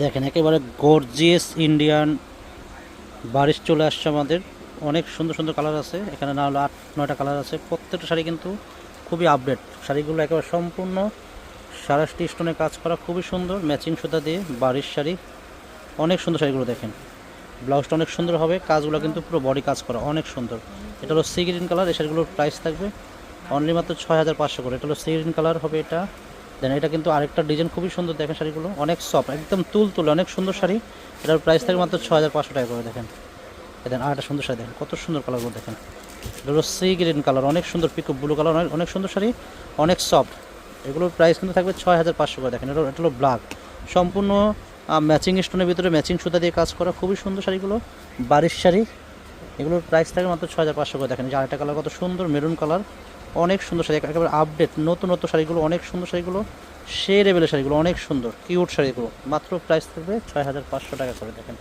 দেখেন একেবারে gorgeous Indian বারিশ চলে আসছে আমাদের। অনেক সুন্দর সুন্দর কালার আছে এখানে, না হলো 8-9টা কালার আছে। প্রত্যেকটা শাড়ি কিন্তু খুবই আপডেট। শাড়িগুলো একেবারে সম্পূর্ণ সারাশটি স্টোনে কাজ করা, খুবই সুন্দর ম্যাচিং সুতা দিয়ে বারিশ শাড়ি। অনেক সুন্দর শাড়িগুলো দেখেন, ব্লাউজটা অনেক সুন্দর হবে, কাজগুলো কিন্তু পুরো বডি কাজ করা, অনেক সুন্দর। এটা হলো সি গ্রিন কালার। এই শাড়িগুলোর প্রাইস থাকবে অনলি মাত্র 6500 করে। এটা হলো সি গ্রিন কালার হবে এটা। দেন এটা কিন্তু আরেকটা ডিজাইন খুবই সুন্দর, দেখেন শাড়িগুলো অনেক সফট, একদম তুল তুলে অনেক সুন্দর শাড়ি। এটার প্রাইস থাকবে মাত্র 6500 টাকা করে। দেখেন দেখেন আরেকটা সুন্দর শাড়ি, দেখেন কত সুন্দর কালারগুলো দেখেন। এটা হলো সি গ্রিন কালার, অনেক সুন্দর পিকো ব্লু কালার, অনেক সুন্দর শাড়ি, অনেক সফট। এগুলোর প্রাইস কিন্তু থাকবে 6500 করে। দেখেন এটা হলো ব্ল্যাক, সম্পূর্ণ ম্যাচিং স্টোনের ভিতরে ম্যাচিং সুতা দিয়ে কাজ করা, খুবই সুন্দর শাড়িগুলো, বারিশ শাড়ি। এগুলোর প্রাইস থাকে মাত্র 6500 করে। দেখেন যে আরেকটা কালার কত সুন্দর, মেরুন কালার, অনেক সুন্দর শাড়ি, একেবারে আপডেট নতুন নতুন শাড়িগুলো, অনেক সুন্দর শাড়িগুলো, সেই লেভেলের শাড়িগুলো, অনেক সুন্দর কিউট শাড়িগুলো। মাত্র প্রাইস থাকবে 6500 টাকা করে। দেখেন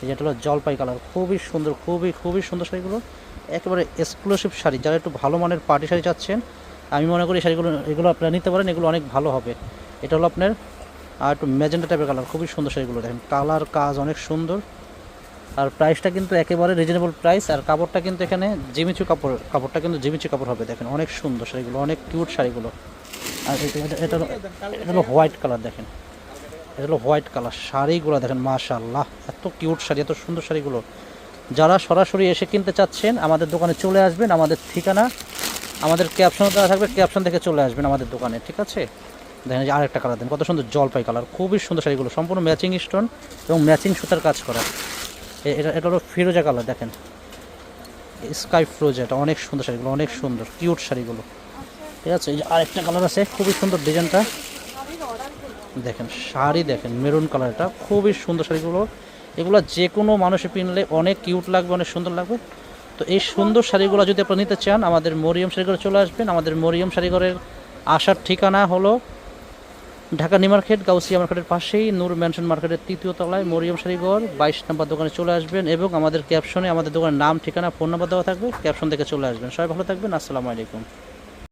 এই যেটা হলো জলপাই কালার, খুবই সুন্দর, খুবই খুবই সুন্দর শাড়িগুলো, একেবারে এক্সক্লুসিভ শাড়ি। যারা একটু ভালো মানের পার্টি শাড়ি চাচ্ছেন, আমি মনে করি এই শাড়িগুলো এগুলো আপনারা নিতে পারেন, এগুলো অনেক ভালো হবে। এটা হলো আপনার আর একটু ম্যাজেন্টা টাইপের কালার, খুবই সুন্দর শাড়িগুলো দেখেন, কালার কাজ অনেক সুন্দর। আর প্রাইসটা কিন্তু একেবারে রিজনেবল প্রাইস। আর কাপড়টা কিন্তু এখানে জিমিচু কাপড়, কাপড়টা কিন্তু জিমিচু কাপড় হবে। দেখেন অনেক সুন্দর শাড়িগুলো, অনেক কিউট শাড়িগুলো। আর এটা হলো হোয়াইট কালার, দেখেন এটা হলো হোয়াইট কালার। শাড়িগুলো দেখেন মাশাআল্লাহ, এত কিউট শাড়ি, এত সুন্দর শাড়িগুলো। যারা সরাসরি এসে কিনতে চাচ্ছেন আমাদের দোকানে চলে আসবেন। আমাদের ঠিকানা আমাদের ক্যাপশনে দেওয়া থাকবে, ক্যাপশন থেকে চলে আসবেন আমাদের দোকানে, ঠিক আছে। দেখেন যে আরেকটা কালার দেন, কত সুন্দর জলপাই কালার, খুবই সুন্দর শাড়িগুলো, সম্পূর্ণ ম্যাচিং স্টোন এবং ম্যাচিং সুতার কাজ করা। এটা হলো ফিরোজা কালার, দেখেন স্কাই ফিরোজা, এটা অনেক সুন্দর শাড়িগুলো, অনেক সুন্দর কিউট শাড়িগুলো, ঠিক আছে। এই যে আরেকটা কালার আছে, খুবই সুন্দর ডিজাইনটা দেখেন, শাড়ি দেখেন মেরুন কালার, এটা খুবই সুন্দর শাড়িগুলো। এগুলো যে কোনো মানুষে কিনলে অনেক কিউট লাগবে, অনেক সুন্দর লাগবে। তো এই সুন্দর শাড়িগুলো যদি আপনারা নিতে চান, আমাদের মরিয়ম শাড়িঘরে চলে আসবেন। আমাদের মরিয়ম শাড়িঘরের আসার ঠিকানা হলো ঢাকা নিউ মার্কেট, গাউসিয়া মার্কেটের পাশেই নূর ম্যানশন মার্কেটের 3য় তলায় মরিয়ম শাড়িঘর, 22 নম্বর দোকানে চলে আসবেন। এবং আমাদের ক্যাপশনে আমাদের দোকানের নাম, ঠিকানা, ফোন নাম্বার দেওয়া থাকবে, ক্যাপশন থেকে চলে আসবেন। সবাই ভালো থাকবেন, আসসালামু আলাইকুম।